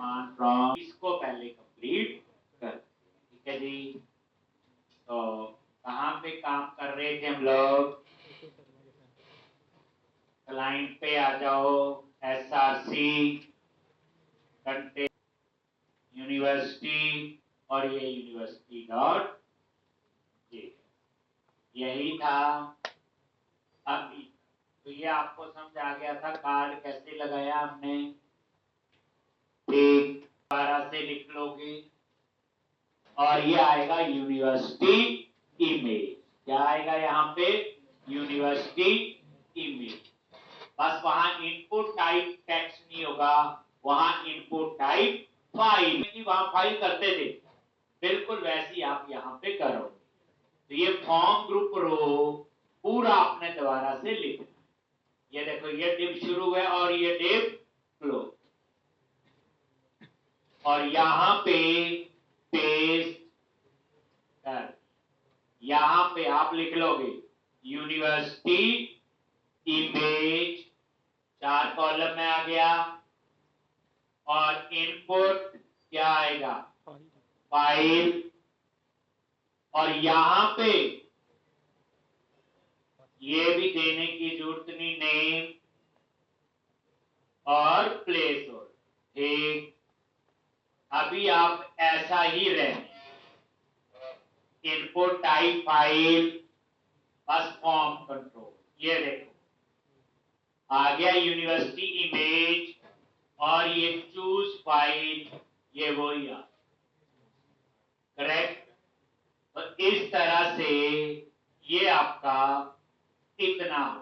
Command from, इसको पहले complete कर। ठीक है जी। तो कहाँ पे काम कर रहे थे हम लोग? क्लाइंट पे आ जाओ, SRC कंटेंट यूनिवर्सिटी, और ये यूनिवर्सिटी डॉट जे, यही था। अभी तो ये आपको समझ आ गया था कार्ड कैसे लगाया हमने। ठीक, दोबारा से लिख लोगे और ये आएगा यूनिवर्सिटी इमेज। क्या आएगा यहाँ पे? University image. बस वहां इनपुट टाइप टेक्स्ट नहीं होगा, वहां इनपुट टाइप फाइल, वहां फाइल करते थे, बिल्कुल वैसी आप यहाँ पे करो। तो ये फॉर्म ग्रुप रो पूरा आपने दोबारा से लिखना। ये देखो, ये डिव शुरू है और ये डिव क्लोज, और यहाँ पे पेस्ट कर, यहाँ पे आप लिख लोगे यूनिवर्सिटी इमेज, 4 कॉलम में आ गया, और इनपुट क्या आएगा? फाइल, और यहाँ पे ये भी देने की जरूरत नहीं, नेम और प्लेस होल्डर। ठीक, अभी आप ऐसा ही रहे, इनपुट टाइप फाइल, बस फॉर्म कंट्रोल। ये देखो आ गया यूनिवर्सिटी इमेज, और ये चूज फाइल, ये वही आ, करेक्ट। तो इस तरह से ये आपका इतना हो।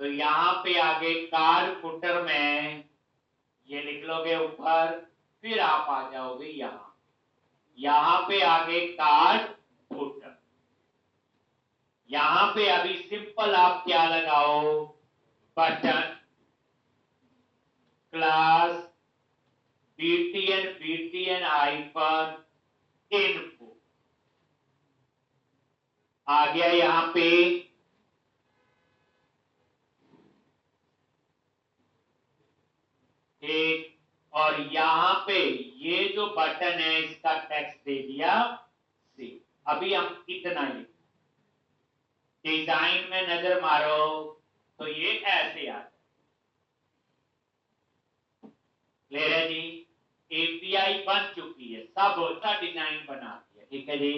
तो यहां पे आगे कार्ड फुटर में ये लिख लोगे ऊपर, फिर आप आ जाओगे यहां पे आगे कार्ड फुटर। यहां पे अभी सिंपल आप क्या लगाओ? Button class btn hyphen info आ गया यहां पे। ठीक, और यहां पे ये जो बटन है इसका टेक्स्ट दे दिया सी। अभी हम इतना ही डिजाइन में नजर मारो तो ये ऐसे आता है। क्लियर है जी? एपीआई बन चुकी है, सब होता डिजाइन बना दिया। ठीक है जी।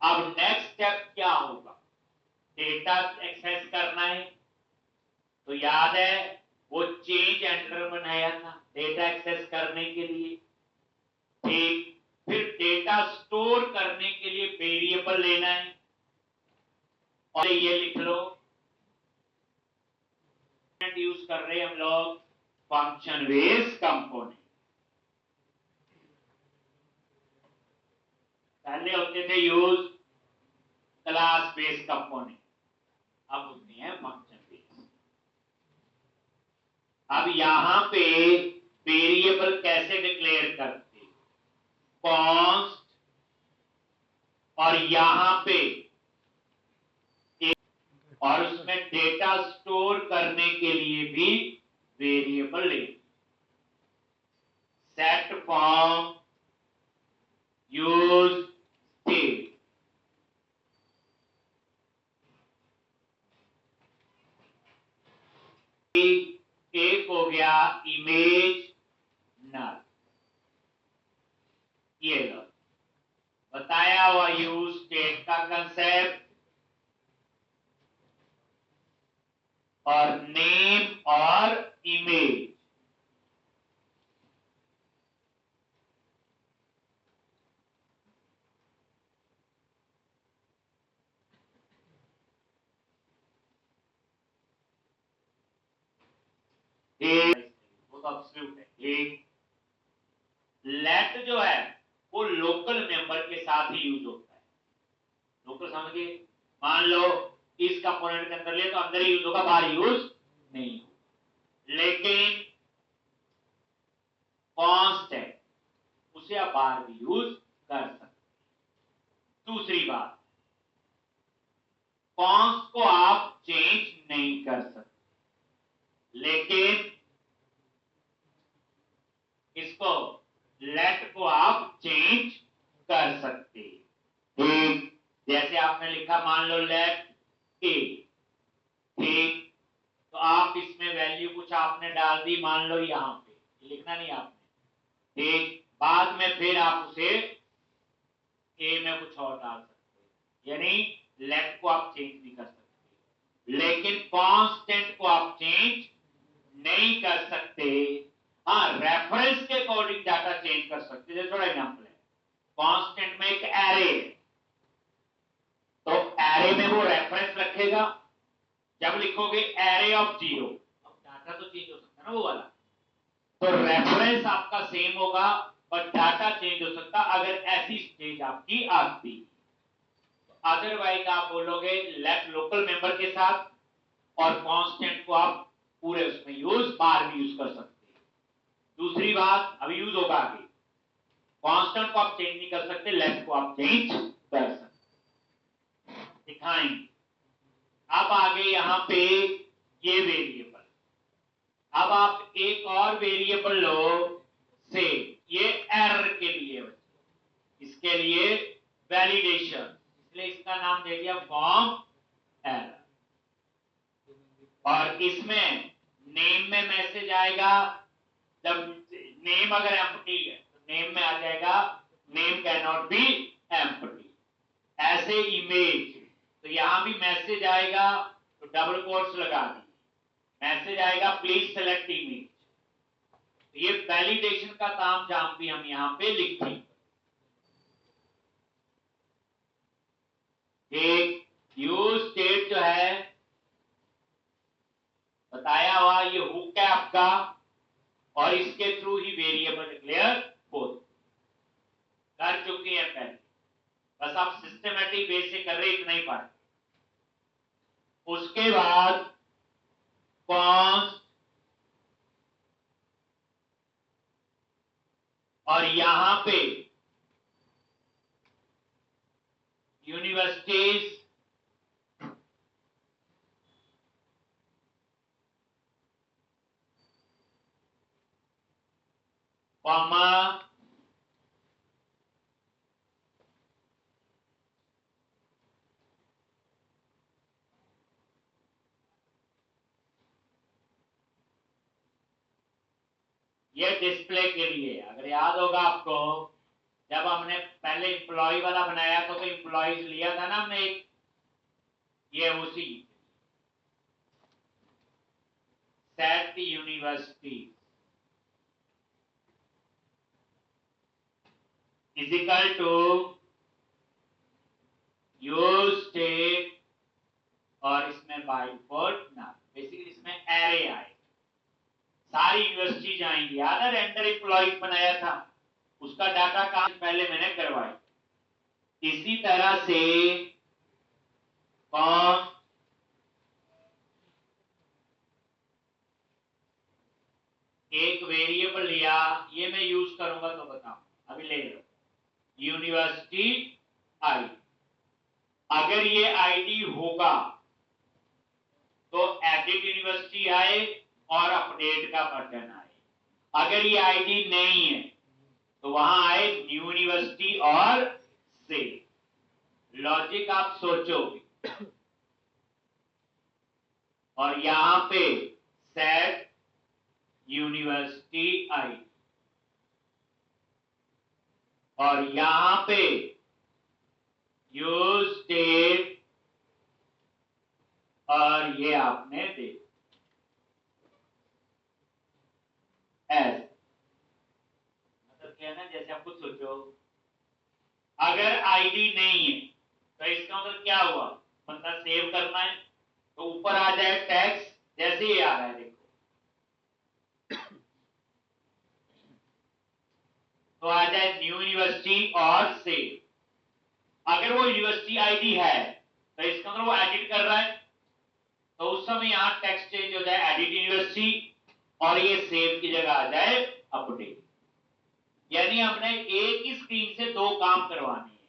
अब नेक्स्ट स्टेप क्या होगा? डेटा एक्सेस करना है, तो याद है वो चेंज एंटर बनाया था डेटा एक्सेस करने के लिए। ठीक, फिर डेटा स्टोर करने के लिए वेरिएबल लेना है, और ये लिख लो, यूज कर रहे हैं हम लोग फंक्शन बेस्ड कंपोनेंट। पहले होते थे यूज क्लास बेस्ड कंपोनेंट, अब होते हैं फंक्शन बेस्ड। अब यहां पे वेरिएबल कैसे डिक्लेयर करते? कॉन्स्ट, और यहां पे और उसमें डेटा स्टोर करने के लिए भी वेरिएबल ले। Set form use state. एक हो गया इमेज नल, ये लो बताया हुआ यूज स्टेट का कंसेप्ट, और नेम और इमेज। वो तो एब्सोल्यूट है। एक लेट जो है वो लोकल मेंबर के साथ ही यूज होता है। लोकल समझ गए? मान लो इस कंपोनेंट के अंदर ले तो अंदर ही यूज होगा, बाहर यूज नहीं होगा। लेकिन कॉन्स्ट है, उसे आप बाहर भी यूज कर सकते। दूसरी बात, कॉन्स को आप चेंज नहीं कर सकते, लेकिन इसको लेट को आप चेंज कर सकते। ठीक, जैसे आपने लिखा मान लो लेट ए, ठीक, तो आप इसमें वैल्यू कुछ आपने डाल दी, मान लो यहां पे, लिखना नहीं आपने, ठीक, बाद में फिर आप उसे ए में कुछ और डाल सकते हैं, यानी लेट को आप चेंज नहीं कर सकते, लेकिन कांस्टेंट को आप चेंज नहीं कर सकते। हाँ, रेफरेंस के अकॉर्डिंग डाटा चेंज कर सकते। जैसे थोड़ा एग्जांपल है, कांस्टेंट में एक एरे है, तो एरे में वो रेफरेंस रखेगा। जब लिखोगे एरे ऑफ 0, अब डाटा तो चेंज हो सकता है ना वो वाला, तो रेफरेंस आपका सेम होगा पर डाटा चेंज हो सकता अगर ऐसी स्टेज आपकी आती। अदरवाइज आप बोलोगे लेट लोकल मेंबर के साथ, और कांस्टेंट को आप पूरे उसमें यूज बार भी यूज कर सकते हैं। दूसरी बात अभी यूज होगा आगे, कांस्टेंट को आप चेंज नहीं कर सकते, लेट को आप चेंज कर सकते, दिखाएंगे। अब आगे यहां पे ये वेरिएबल, अब आप एक और वेरिएबल लो से, ये एरर के लिए बच्चे, इसके लिए वैलिडेशन, इसलिए इसका नाम दे दिया फॉर्म एरर। और इसमें नेम में मैसेज आएगा, जब नेम अगर एम्प्टी है तो नेम में आ जाएगा name can not be empty. ऐसे इमेज, तो यहां भी मैसेज आएगा तो डबल कोट्स लगा दी, मैसेज आएगा प्लीज सेलेक्ट इमेज। तो ये वैलिडेशन का काम जहां भी हम यहां पे लिखेंगे। एक यूज स्टेट जो है बताया हुआ, ये हुक है आपका, और इसके थ्रू ही वेरिएबल डिक्लेयर होते, कर चुकी है पहले, बस आप सिस्टमेटिक बेस से कर रहे, इतना ही पढ़। उसके बाद कॉन्स्ट, और यहां पे यूनिवर्सिटीज, कॉमा ये डिस्प्ले के लिए। अगर याद होगा आपको, जब हमने पहले एम्प्लॉय वाला बनाया तो एम्प्लॉयज लिया था ना हमने एक, ये उसी set university is equal to use state, और इसमें बाय डिफॉल्ट ना, बेसिकली इसमें एरे आए, सारी यूनिवर्सिटी आएंगी। याद है रेंडर एम्प्लॉयज बनाया था, उसका डाटा काम पहले मैंने करवाई। इसी तरह से कौन एक वेरिएबल लिया, ये मैं यूज करूंगा तो बताऊं, अभी ले लो यूनिवर्सिटी आई। अगर ये आईडी होगा तो एडिट यूनिवर्सिटी आए और अपडेट का बटन आए। अगर ये आईडी नहीं है तो वहां आए न्यू यूनिवर्सिटी और सेव। लॉजिक आप सोचोगे, और यहां पे सेट यूनिवर्सिटी आई, और यहां पे यूज स्टेट, और ये आपने दे एस, मतलब क्या है ना, जैसे आप खुद सोचो, अगर आईडी नहीं है तो इसका मतलब क्या हुआ, बंदा सेव करना है तो ऊपर आ जाए टैक्स, जैसे ही आ रहा है देखो, तो आ जाए न्यू यूनिवर्सिटी और सेव। अगर वो यूनिवर्सिटी आईडी है तो इसका मतलब वो एडिट कर रहा है, तो उस समय यहां टेक्स्ट चेंज हो जाए एडिट यूनिवर्सिटी, और ये सेव की जगह आ जाए अपडेट। यानी हमने एक ही स्क्रीन से दो काम करवाने हैं,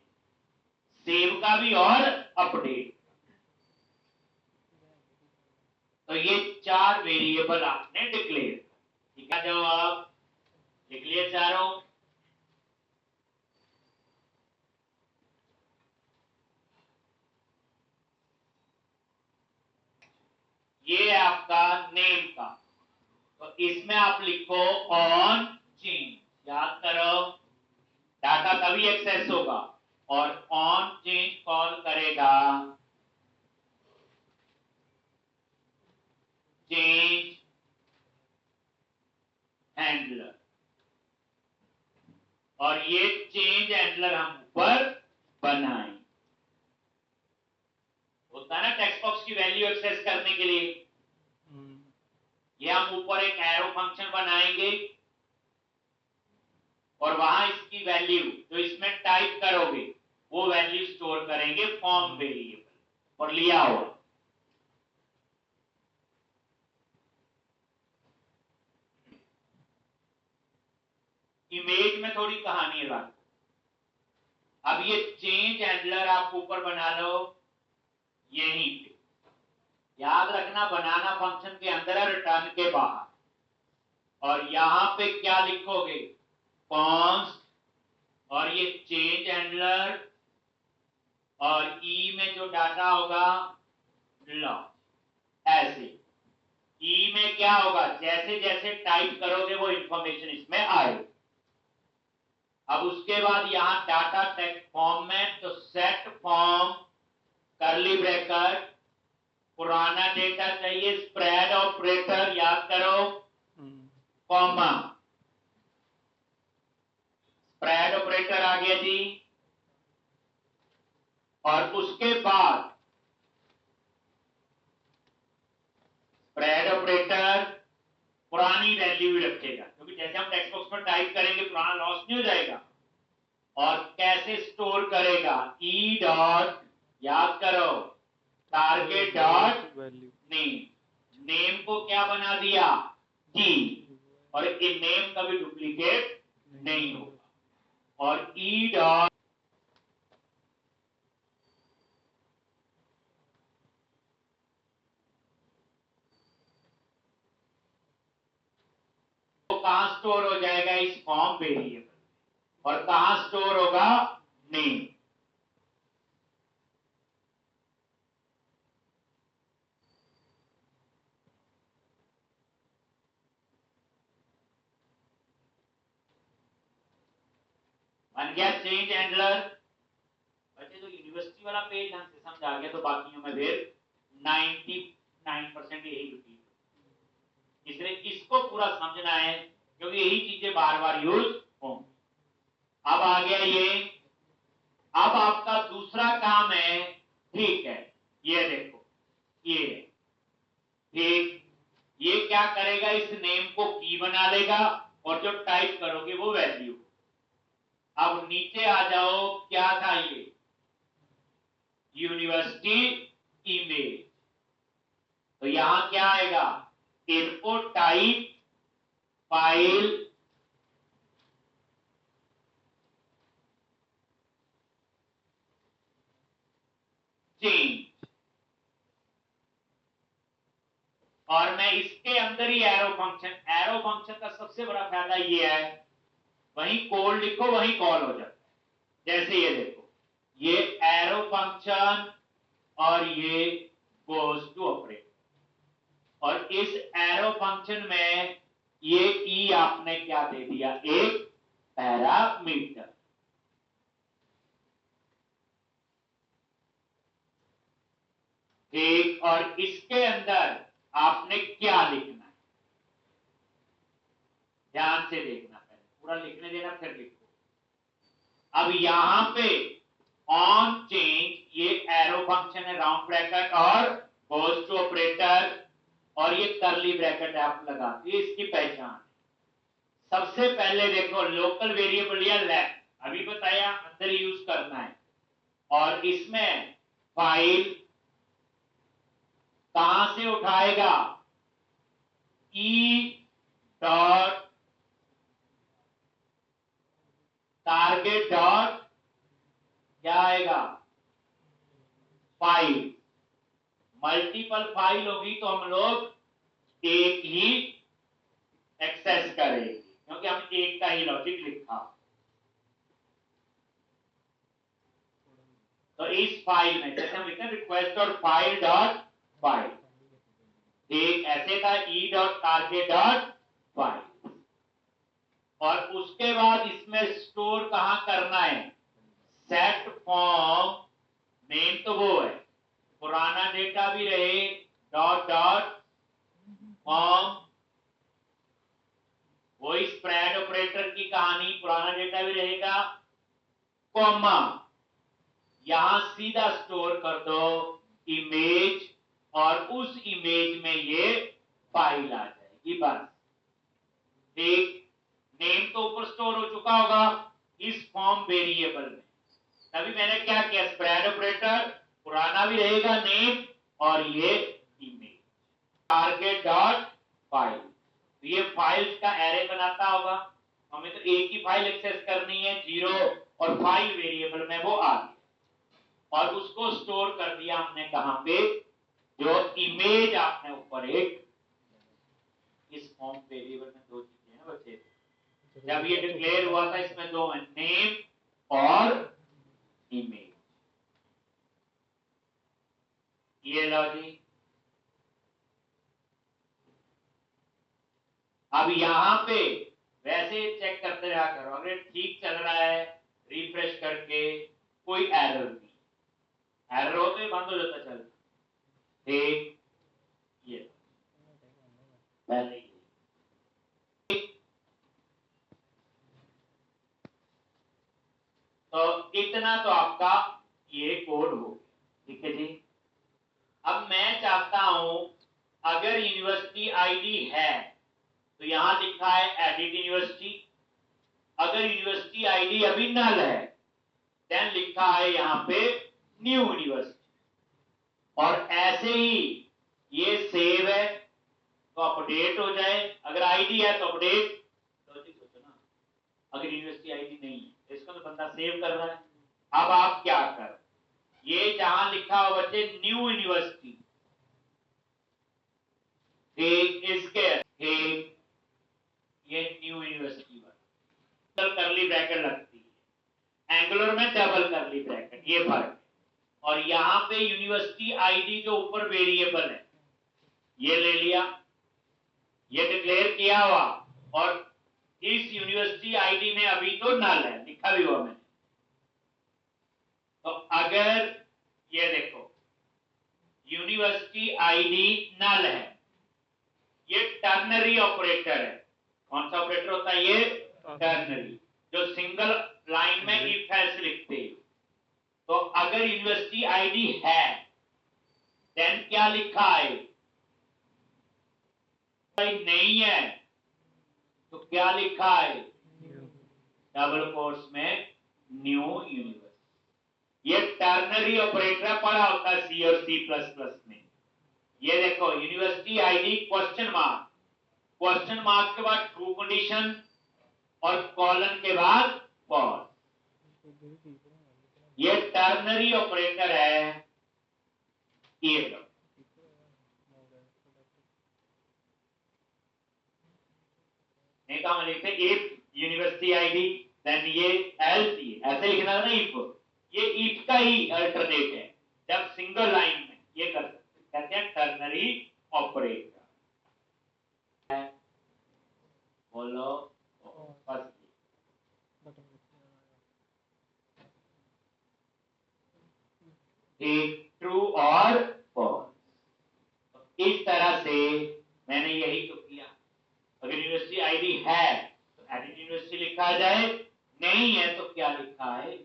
सेव का भी और अपडेट। ये 4 वेरिएबल आपने डिक्लेयर, ठीक है। जो आप लिख लिए चारों, ये आपका नेम का, तो इसमें आप लिखो ऑन चेंज, याद करो डाटा तभी एक्सेस होगा और ऑन चेंज कॉल करेगा चेंज हैंडलर, और ये चेंज हैंडलर हम ऊपर बनाए, होता है ना टेक्स्ट बॉक्स की वैल्यू एक्सेस करने के लिए, ये हम ऊपर एक एरो फंक्शन बनाएंगे और वहां इसकी वैल्यू जो इसमें टाइप करोगे वो वैल्यू स्टोर करेंगे फॉर्म वेरिएबल और लिया हुआ। इमेज में थोड़ी कहानी है बात। अब ये चेंज हैंडलर आप ऊपर बना लो यहीं पे, याद रखना बनाना फंक्शन के अंदर है, रिटर्न के बाहर, और यहां पे क्या लिखोगे कॉन्स्ट, और ये चेंज हैंडलर, और ई में जो डाटा होगा लॉग, ऐसे ई में क्या होगा जैसे जैसे टाइप करोगे वो इंफॉर्मेशन इसमें आएगी। अब उसके बाद यहां डाटा टेक्स्ट फॉर्म में, तो सेट फॉर्म करली ब्रैकेट, पुराना डेटा चाहिए स्प्रेड ऑपरेटर, याद करो कॉमा, स्प्रेड ऑपरेटर आ गया जी, और उसके बाद स्प्रेड ऑपरेटर पुरानी वैल्यू भी रखेगा, क्योंकि जैसे हम टेक्स्ट बॉक्स में टाइप करेंगे पुराना लॉस नहीं हो जाएगा, और कैसे स्टोर करेगा ई डॉट, याद करो टारगेट डॉट नेम, नेम को क्या बना दिया की, और इन नेम का भी डुप्लीकेट नहीं होगा, और ई डॉट तो कहां स्टोर हो जाएगा इस फॉर्म वेरिएबल, और कहां स्टोर होगा नेम। बन गया चेंज हैंडलर। बच्चे तो यूनिवर्सिटी वाला पेज ढंग से समझ आ गया तो बाकियों में फिर 99% यही रिपीट, इसलिए इसको पूरा समझना है क्योंकि यही चीजें बार बार यूज होंगी। अब आ गया ये, अब आपका दूसरा काम है, ठीक है ये देखो ये ठीक, ये क्या करेगा इस नेम को की बना लेगा और जो टाइप करोगे वो वैल्यू। अब नीचे आ जाओ, क्या था ये यूनिवर्सिटी ईमेल, तो यहां क्या आएगा इनपुट टाइप फाइल चेंज, और मैं इसके अंदर ही एरो फंक्शन, एरो फंक्शन का सबसे बड़ा फायदा ये है वहीं कोड लिखो वहीं कॉल हो जाता है। जैसे ये देखो ये एरो फंक्शन और ये गोज टू ऑपरेटर, और इस एरो फंक्शन में ये ई आपने क्या दे दिया एक पैरामीटर, ठीक, और इसके अंदर आपने क्या लिखना है ध्यान से देखना, पहले पूरा लिखने देना फिर लिखो। अब यहां पे ऑन चेंज ये एरो फंक्शन है राउंड ब्रैकेट और गोज टू ऑपरेटर, और ये करली ब्रैकेट आप लगाते हैं, इसकी पहचान सबसे पहले देखो लोकल वेरिएबल या लेफ्ट अभी बताया अंदर यूज करना है, और इसमें फाइल कहां से उठाएगा ई डॉट टारगेट डॉट क्या आएगा फाइल, मल्टीपल फाइल होगी तो हम लोग एक ही एक्सेस करेंगे, क्योंकि हम एक का ही लॉजिक लिखा। तो इस फाइल में जैसे हम लिखते हैं request dot file dot file, एक ऐसे था e.target.file, और उसके बाद इसमें स्टोर कहां करना है, सेट फॉर्म मेन तो वो है, पुराना डेटा भी रहे डॉट डॉट फॉर्म, वही स्प्रेड ऑपरेटर की कहानी, पुराना डेटा भी रहेगा, कॉमा यहां सीधा स्टोर कर दो इमेज, और उस इमेज में ये फाइल आ जाएगी बस। एक नेम तो ऊपर स्टोर हो चुका होगा इस फॉर्म वेरिएबल में, तभी मैंने क्या किया, स्प्रेड ऑपरेटर, पुराना भी रहेगा नेम और ये इमेज, टारगेट डॉट फाइल, ये फाइल्स का एरे बनाता होगा, हमें तो एक ही फाइल एक्सेस करनी है 0 और फाइल वेरिएबल में वो आ गया, और उसको स्टोर कर दिया हमने कहां पे, जो इमेज आपने ऊपर एक इस फॉर्म वेरिएबल में दो चीजें हैं बच्चे, जब ये डिक्लेयर हुआ था इसमें दो हैं, नेम और इमेज, ये लॉजिक। अब यहां पे वैसे चेक करते रहा करो, अगर ठीक चल रहा है रिफ्रेश करके कोई एरर नहीं, एरर हो तो ये बंद हो जाता चल, ठीक, ये पहले तो इतना तो आपका ये कोड हो, ठीक है जी। अब मैं चाहता हूं अगर यूनिवर्सिटी आईडी है तो यहां लिखा है एडिट यूनिवर्सिटी, अगर यूनिवर्सिटी आईडी अभी नल है देन लिखा है यहां पे न्यू यूनिवर्सिटी, और ऐसे ही ये सेव है तो अपडेट हो जाए, अगर आईडी है तो अपडेट, सोचो ना, अगर यूनिवर्सिटी आईडी नहीं है इसको तो बंदा सेव कर रहा है, अब आप क्या कर, ये जहां लिखा हो बच्चे न्यू यूनिवर्सिटी, ठीक, इसके ठीक, ये न्यू यूनिवर्सिटी पर करली ब्रैकेट लगती है, एंगुलर में डबल करली ब्रैकेट, ये फर्क है, और यहां पे यूनिवर्सिटी आईडी जो ऊपर वेरिएबल है ये ले लिया, ये डिक्लेयर किया हुआ, और इस यूनिवर्सिटी आईडी में अभी तो नल है लिखा भी हुआ मैंने, तो अगर ये देखो यूनिवर्सिटी आईडी नल है, ये टर्नरी ऑपरेटर है, कौन सा ऑपरेटर होता है ये, टर्नरी, जो सिंगल लाइन में इफ एल्स लिखते हैं, तो अगर यूनिवर्सिटी आईडी है देन क्या लिखा है, नहीं है तो क्या लिखा है, डबल कोट्स में न्यू यूनिवर्सिटी, ये टर्नरी ऑपरेटर पढ़ा होता है सी और सी प्लस प्लस में, ये देखो यूनिवर्सिटी आईडी क्वेश्चन मार्क के बाद ट्रू कंडीशन और कॉलन के बाद फॉल्स, ये टर्नरी ऑपरेटर है, ये लो नहीं कहा हम लिखते इफ यूनिवर्सिटी आईडी देन ये एल्स, ये ऐसे लिखना था ना इफ, ये इफ का ही अल्टरनेट है, जब सिंगल लाइन में ये कर सकते, कहते हैं टर्नरी ऑपरेटर, बोलो फर्स्ट एक ट्रू और फॉल्स, इस तरह से मैंने यही तो किया, अगर यूनिवर्सिटी आईडी है तो एडिट यूनिवर्सिटी लिखा जाए, नहीं है तो क्या लिखा है,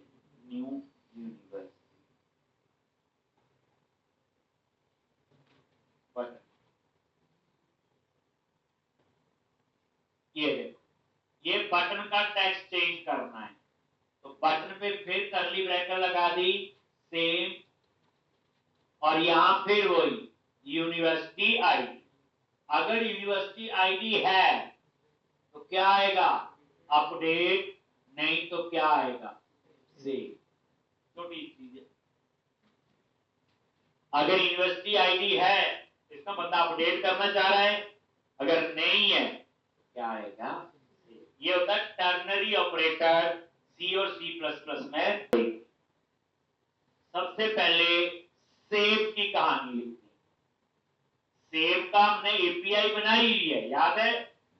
न्यू यूनिवर्सिटी, बटन, ये देखो ये बटन का टेक्स्ट चेंज करना है तो बटन पे फिर करली ब्रैकेट लगा दी सेम, और यहां फिर वही यूनिवर्सिटी आईडी, अगर यूनिवर्सिटी आईडी है तो क्या आएगा, अपडेट, नहीं तो क्या आएगा, सेव, छोटी चीज है। अगर यूनिवर्सिटी आईडी है इसका बंदा अपडेट करना चाह रहा है, अगर नहीं है क्या आएगा, ये होता है टर्नरी ऑपरेटर सी और C++ में। सबसे पहले सेव की कहानी लिखी। सेव का हमने एपीआई बनाई हुई है, याद है,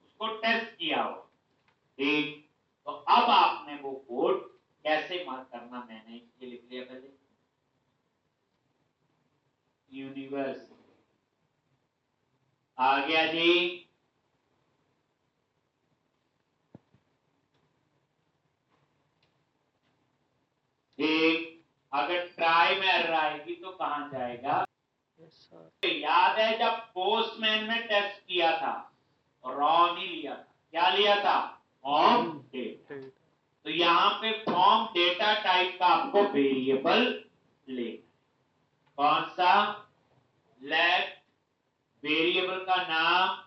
उसको टेस्ट किया हो, ठीक। तो अब आपने वो कोड कैसे मार्क करना मैंने ये लिख लिया पहले। यूनिवर्स आ गया जी। ठीक, अगर ट्राई में एरर आएगी तो कहां जाएगा? याद है जब पोस्टमैन में टेस्ट किया था रॉ नहीं लिया था, क्या लिया था? Form data. तो यहां पे फॉर्म डेटा टाइप का आपको वेरिएबल लेना। कौन सा? लेट वेरिएबल का नाम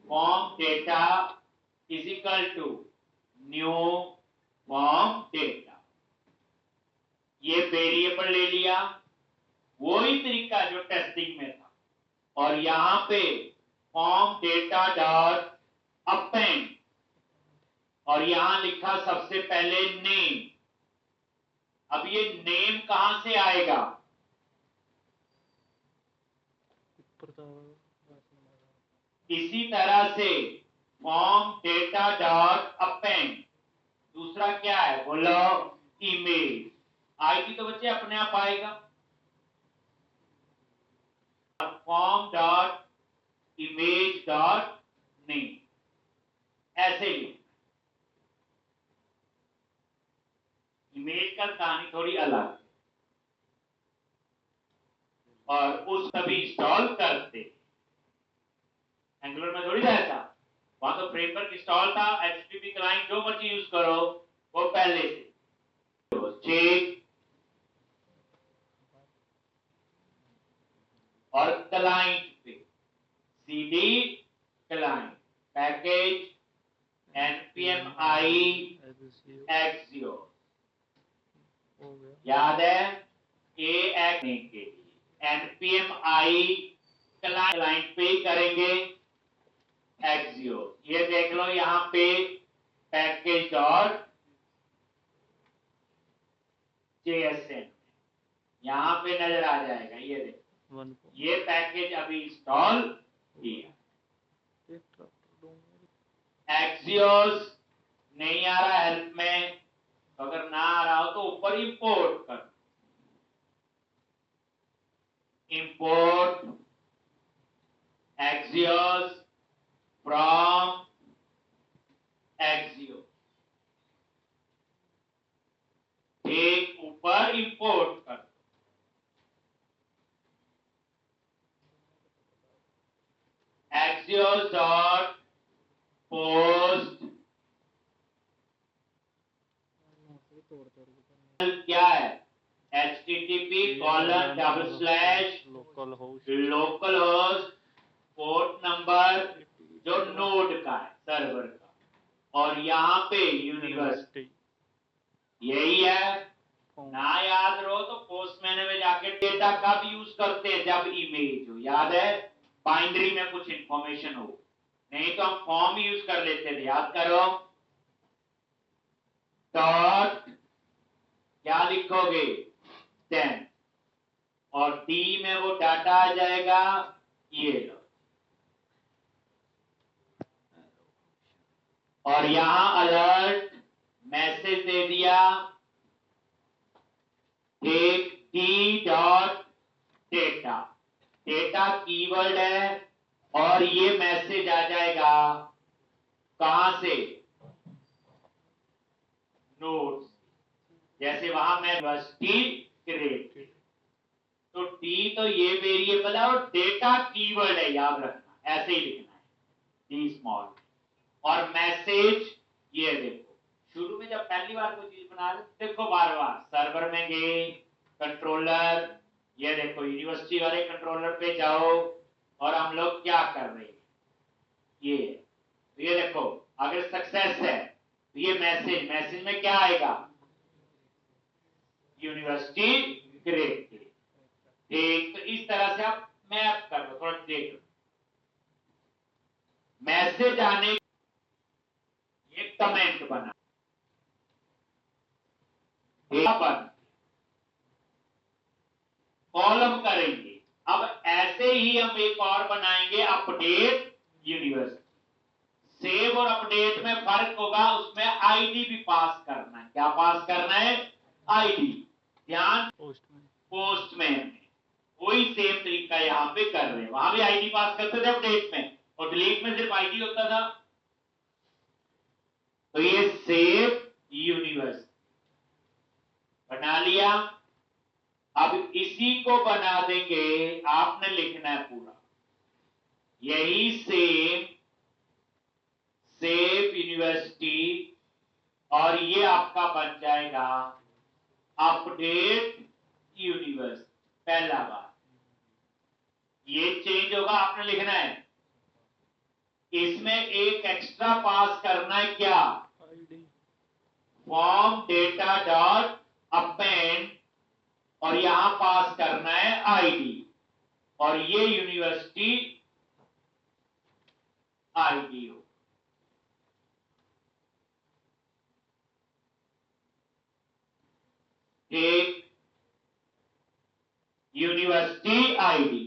form data is equal to new form data. ये वेरिएबल ले लिया, वही तरीका जो टेस्टिंग में था, और यहां पे फॉर्म डेटा डॉट अपेंड, और यहां लिखा सबसे पहले नेम। अब ये नेम कहां से आएगा? इसी तरह से फॉर्म डेटा डॉट अपेंड, दूसरा क्या है बोलो? इमेज। आएगी तो बच्चे अपने आप आएगा। Form dot image dot name, ऐसे ही। इमेज का कहानी थोड़ी अलग है, और उस तभी इंस्टॉल करते एंगुलर में थोड़ी रहता, वहां तो फ्रेमवर्क इंस्टॉल था, एचटीटीपी क्लाइंट जो मर्जी यूज करो वो पहले से। चेक और क्लाइंट पे CD client package npm i एक्सियो, याद है ए के लिए npm i क्लाइंट पे ही करेंगे एक्सियो। ये देख लो यहां पे पैकेज डॉट JSN यहां पे नजर आ जाएगा। ये देखो ये पैकेज अभी इंस्टॉल किया। एक्सियोस नहीं आ रहा हेल्प में, तो अगर ना आ रहा हो तो ऊपर इंपोर्ट कर, इंपोर्ट एक्सियोस फ्रॉम एक्सियो। एक ऊपर इंपोर्ट कर, एक्सियोस डॉट पोस्ट क्या है? http:// local host port number जो नोड का है सर्वर का, और यहाँ पे यूनिवर्सिटी यही है। ना याद रहो तो पोस्टमैन में जाके डेटा कब यूज करते हैं? जब इमेज हो, याद है, बाइनरी में कुछ इंफॉर्मेशन हो, नहीं तो हम फॉर्म यूज कर लेते थे, याद करो। डॉट क्या लिखोगे? 10, और डी में वो डाटा आ जाएगा, ये लो, और यहां अलर्ट मैसेज दे दिया, एक D dot data, data keyword है, और ये मैसेज आ जाएगा कहां से? नोट्स। जैसे वहां मैं यूनिवर्सिटी क्रिएट, तो डी तो ये वेरिएबल है और डेटा कीवर्ड है, याद रखना, ऐसे ही लिखना है, डी स्मॉल। और मैसेज ये देखो, शुरू में जब पहली बार कोई चीज बना रहे देखो, बार बार सर्वर में गए, कंट्रोलर, ये देखो यूनिवर्सिटी वाले कंट्रोलर पे जाओ, और हम लोग क्या कर रहे हैं, ये देखो अगर सक्सेस है तो ये मैसेज में क्या आएगा? University create. ठीक, तो इस तरह से आप मैप कर लो, थोड़ा देख लो। मैसेज आने ये कमेंट बना बन कॉलम करेंगे। अब ऐसे ही हम एक और बनाएंगे अपडेट यूनिवर्स। सेव और अपडेट में फर्क होगा, उसमें आईडी भी पास करना है। क्या पास करना है? आईडी। ध्यान, पोस्टमैन में वही सेम तरीका यहां पे कर रहे हैं। वहां भी आईडी पास करते थे अपडेट में, और डिलीट में सिर्फ आईडी होता था। तो ये सेव यूनिवर्स बना लिया। अब इसी को बना देंगे, आपने लिखना है पूरा यही सेम सेव यूनिवर्सिटी, और ये आपका बन जाएगा अपडेट यूनिवर्स। पहला बार ये चेंज होगा, आपने लिखना है। इसमें एक एक्स्ट्रा पास करना है, क्या? फॉर्म डेटा डॉट अपेंड, और यहां पास करना है आईडी, और ये यूनिवर्सिटी आईडी हो। एक यूनिवर्सिटी आईडी,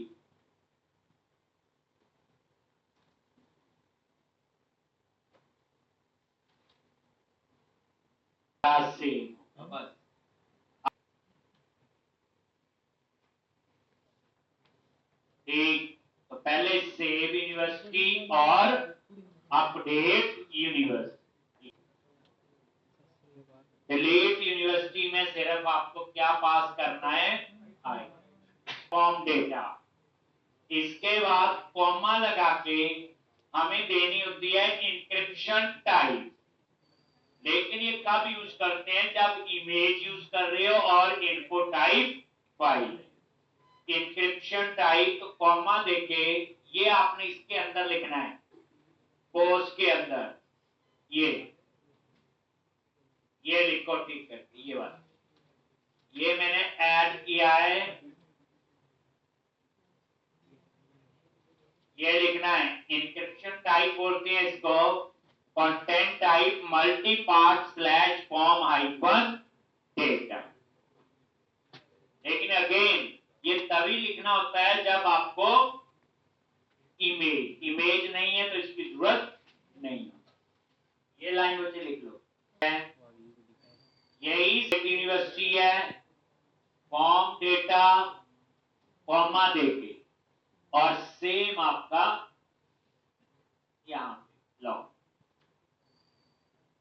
सेम। बस एक, तो पहले सेव यूनिवर्सिटी और अपडेट यूनिवर्सिटी। डिलीट यूनिवर्सिटी में सिर्फ आपको क्या पास करना है? Form data. इसके बाद कॉमा लगा के हमें देनी होती है इंक्रिप्शन टाइप। लेकिन ये कब यूज करते हैं? जब इमेज यूज कर रहे हो और info type file. Encryption type comma देके ये आपने इसके अंदर लिखना है, पोस्ट के अंदर ये लिखो ठीक करके। ये वाला ये मैंने ऐड किया है, ये लिखना है। इंक्रिप्शन टाइप बोलते हैं इसको, content type multi part slash form hyphen data. लेकिन अगेन ये तभी लिखना होता है जब आपको इमेज नहीं है, तो इसकी जरूरत नहीं। ये लाइन बच्चे लिख लो। यही यूनिवर्सिटी है, फॉर्म डेटा कॉमा देके, और सेम आपका यहां पे लो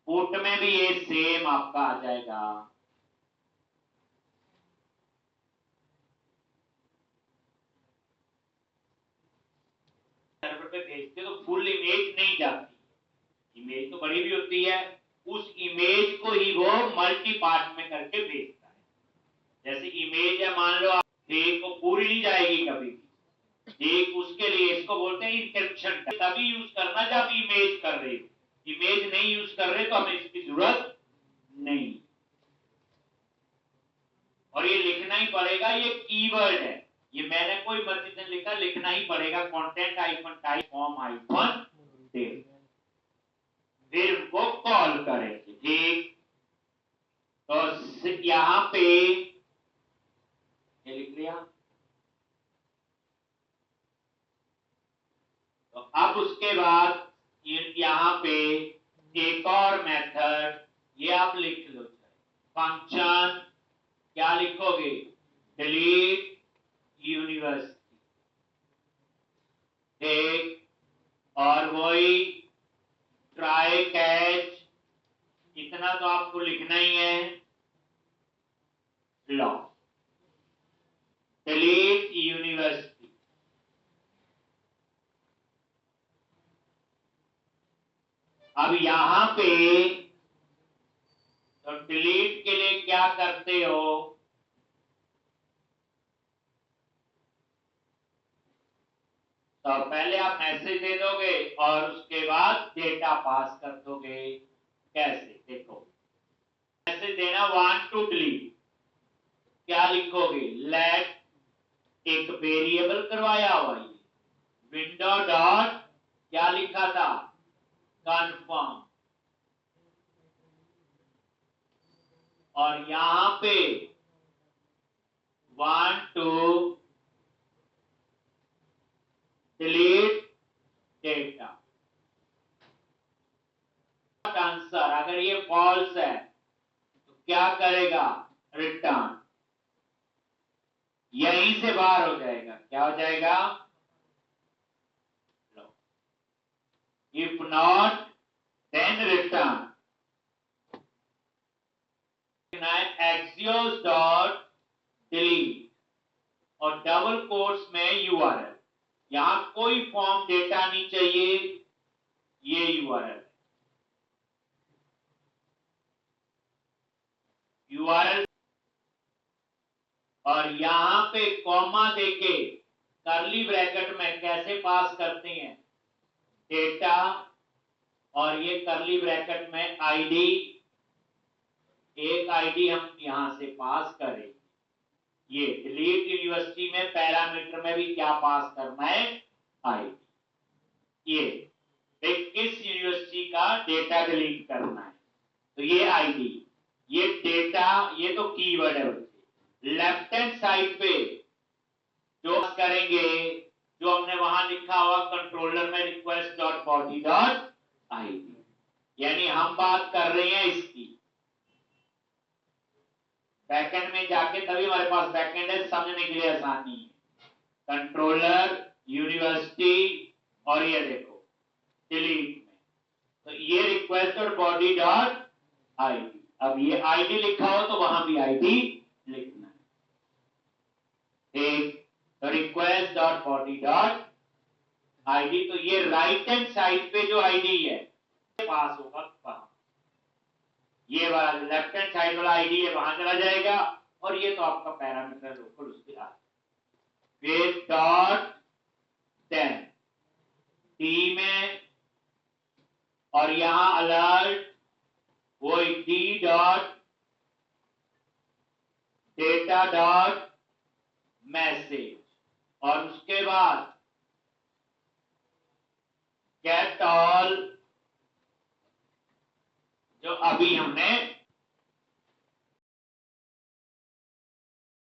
फुट में भी ये सेम आपका आ जाएगा। सर्वर पे भेजते तो फुल इमेज नहीं जाती, इमेज तो बड़ी भी होती है। उस इमेज को ही वो मल्टी पार्ट में करके भेजता है। जैसे इमेज है, मान लो आप देख को पूरी नहीं जाएगी कभी भी, देख उसके लिए इसको बोलते हैं इंक्रिप्शन। तभी यूज करना जब इमेज कर रहे हो, इमेज नहीं यूज कर रहे तो हमें इसकी जरूरत नहीं। और ये लिखना ही पड़ेगा, ये कीवर्ड है, ये मैंने कोई मर्जी से लिखा, लिखना ही पड़ेगा। Content icon type form icon date, फिर उनको कॉल करेंगे। ठीक, तो यहां पे ये लिख लिया। तो अब उसके बाद यहां पे एक और मेथड ये आप लिख लो, फंक्शन क्या लिखोगे? Delete university. ठीक, और वही ट्राई कैच, इतना तो आपको लिखना ही है। लो डिलीट यूनिवर्सिटी। अब यहां पे तो डिलीट के लिए क्या करते हो? तो पहले आप मैसेज दे दोगे और उसके बाद डेटा पास कर दोगे। कैसे? देखो, मैसेज देना वांट टू डिलीट, क्या लिखोगे? लेट एक वेरिएबल करवाया हुआ है, विंडो डॉट क्या लिखा था, कन्फर्म, और यहां पे want to delete data. Answer अगर ये फॉल्स है तो क्या करेगा, रिटर्न, यहीं से बाहर हो जाएगा, क्या हो जाएगा, if not then return axios dot delete और डबल कोट्स में यूआरएल, यहां कोई फॉर्म डेटा नहीं चाहिए, ये यूआरएल और यहां पे कॉमा देके करली ब्रैकेट में कैसे पास करते हैं, डेटा और ये करली ब्रैकेट में आईडी, एक आईडी हम यहां से पास करें, ये डिलीट यूनिवर्सिटी में पैरामीटर में भी क्या पास करना है, आईडी, ये किस यूनिवर्सिटी का डेटा डिलीट करना है, तो ये आईडी, ये डेटा, ये तो कीवर्ड है। लेफ्ट हैंड साइड पे जो करेंगे, जो हमने वहां लिखा हुआ कंट्रोलर में request dot body dot ID, यानी हम बात कर रहे हैं इसकी, बैकएंड में जाके तभी हमारे पास बैकएंड है, समझने के लिए आसानी है, कंट्रोलर यूनिवर्सिटी और ये देखो डिलीट में, तो ये request dot body dot ID, अब ये आईडी लिखा हो तो वहां भी आईडी लिखना है, एक तो request dot body dot ID, तो ये राइट हैंड साइड पे जो आईडी है पास होगा वहां, ये वाला लेफ्ट हैंड साइड वाला आईडी है वहां चला जाएगा, और ये तो आपका पैरामीटर लोकल उसके आ, फिर डॉट 10 टी में, और यहां अलर्ट वो D dot data dot message, और उसके बाद